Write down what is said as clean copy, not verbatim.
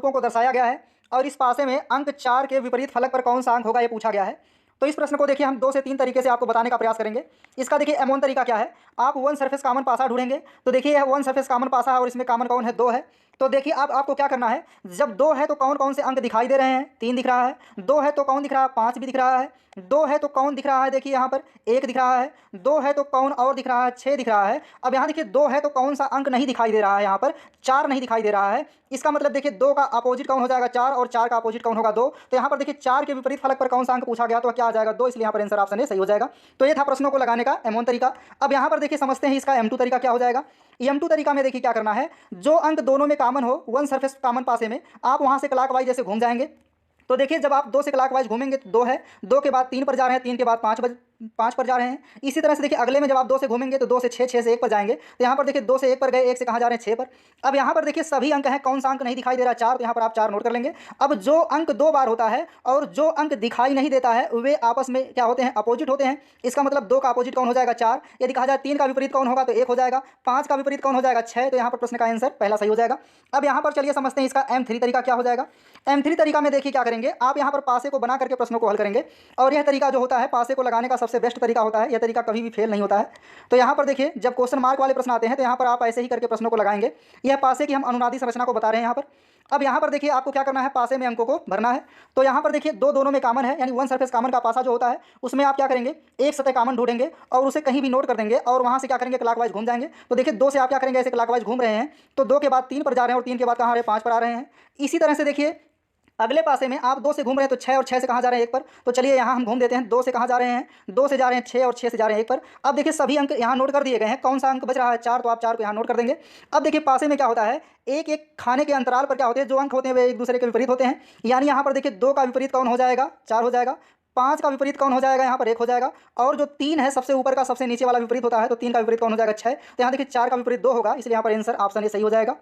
रूपों को दर्शाया गया है और इस पासे में अंक 4 के विपरीत फलक पर कौन सा अंक होगा ये पूछा गया है। तो इस प्रश्न को देखिए हम 2 से 3 तरीके से आपको बताने का प्रयास करेंगे। इसका देखिए M1 तरीका क्या है, आप वन सरफेस कॉमन पासा ढूंढेंगे। तो देखिए यह वन सरफेस कॉमन पासा है और इसमें कॉमन कौन है, 2 है। तो देखिए अब आपको क्या करना है, जब 2 है तो कौन कौन से अंक दिखाई दे रहे हैं, 3 दिख रहा है। 2 है तो कौन दिख रहा है, 5 भी दिख रहा है। 2 है तो कौन दिख रहा है, देखिए यहाँ पर 1 दिख रहा है। 2 है तो कौन और दिख रहा है, 6 दिख रहा है। अब यहाँ देखिए 2 है तो कौन सा अंक नहीं दिखाई दे रहा है, यहाँ पर 4 नहीं दिखाई दे रहा है। इसका मतलब देखिए 2 का अपोजिट कौन हो जाएगा, 4, और 4 का अपोजिट कौन होगा, 2। तो यहाँ पर देखिए 4 के विपरीत फलक पर कौन सा अंक पूछा गया, तो क्या आ जाएगा, 2। इसलिए यहाँ पर आंसर ऑप्शन ए सही हो जाएगा। तो ये था प्रश्नों को लगाने का M1 तरीका। अब यहाँ पर देखिए समझते हैं इसका M2 तरीका क्या हो जाएगा। M2 तरीका में देखिए क्या करना है, जो अंक दोनों में कॉमन हो, वन सरफेस कॉमन पासे में, आप वहाँ से क्लॉकवाइज जैसे घूम जाएंगे। तो देखिए जब आप 2 से क्लॉकवाइज घूमेंगे तो 2 है, 2 के बाद 3 पर जा रहे हैं, 3 के बाद 5 पर जा रहे हैं। इसी तरह से देखिए अगले में जब आप 2 से घूमेंगे तो 2 से 6, 6 से 1 पर जाएंगे। तो यहाँ पर देखिए 2 से 1 पर गए, 1 से कहाँ जा रहे हैं, 6 पर। अब यहाँ पर देखिए सभी अंक हैं, कौन सा अंक नहीं दिखाई दे रहा, 4। तो यहाँ पर आप 4 नोट कर लेंगे। अब जो अंक 2 बार होता है और जो अंक दिखाई नहीं देता है वे आपस में क्या होते हैं, अपोजिट होते हैं। इसका मतलब 2 का अपोजिट कौन हो जाएगा, 4। यदि कहा जाए 3 का विपरीत कौन होगा तो 1 हो जाएगा। 5 का विपरीत कौन हो जाएगा, 6। तो यहाँ पर प्रश्न का आंसर पहला सही हो जाएगा। अब यहाँ पर चलिए समझते हैं इसका M3 तरीका क्या हो जाएगा। M3 तरीका में देखिए क्या करेंगे, आप यहाँ पर पासे को बना करके प्रश्नों को हल करेंगे। और यह तरीका जो होता है पासे को लगाने का सबसे बेस्ट तरीका होता है, यह तरीका कभी भी फेल नहीं होता है। तो यहाँ पर देखिए जब क्वेश्चन मार्क वाले प्रश्न आते हैं तो यहाँ पर आप ऐसे ही करके प्रश्नों को लगाएंगे। यह पासे की हम अनुनादी संरचना को बता रहे हैं यहाँ पर। अब यहाँ पर देखिए आपको क्या करना है, पासे में अंकों को भरना है। तो यहाँ पर देखिए दोनों में कॉमन है, यानी वन सरफेस कॉमन का पासा जो होता है उसमें आप क्या करेंगे, एक सतह कॉमन ढूंढेंगे और उसे कहीं भी नोट कर देंगे और वहाँ से क्या करेंगे, क्लॉकवाइज घूम जाएंगे। तो देखिए 2 से आप क्या करेंगे, ऐसे क्लॉकवाइज घूम रहे हैं तो 2 के बाद 3 पर जा रहे हैं और 3 के बाद कहाँ आ रहे हैं, 5 पर आ रहे हैं। इसी तरह से देखिए अगले पासे में आप 2 से घूम रहे हैं तो 6, और 6 से कहाँ जा रहे हैं, 1 पर। तो चलिए यहाँ हम घूम देते हैं, 2 से कहाँ जा रहे हैं, 2 से जा रहे हैं 6, और 6 से जा रहे हैं 1 पर। अब देखिए सभी अंक यहाँ नोट कर दिए गए हैं, कौन सा अंक बच रहा है, 4। तो आप 4 को यहाँ नोट कर देंगे। अब देखिए पासे में क्या होता है, एक एक खाने के अंतराल पर क्या होते हैं, जो अंक होते हैं वे एक दूसरे के विपरीत होते हैं। यानी यहाँ पर देखिए 2 का विपरीत कौन हो जाएगा, 4 हो जाएगा। 5 का विपरीत कौन हो जाएगा, यहाँ पर 1 हो जाएगा। और जो 3 है सबसे ऊपर का सबसे नीचे वाला विपरीत होता है, तो 3 का विपरीत कौन हो जाएगा, 6। तो यहाँ देखिए 4 का विपरीत 2 होगा, इसलिए यहाँ पर आंसर ऑप्शन ए सही हो जाएगा।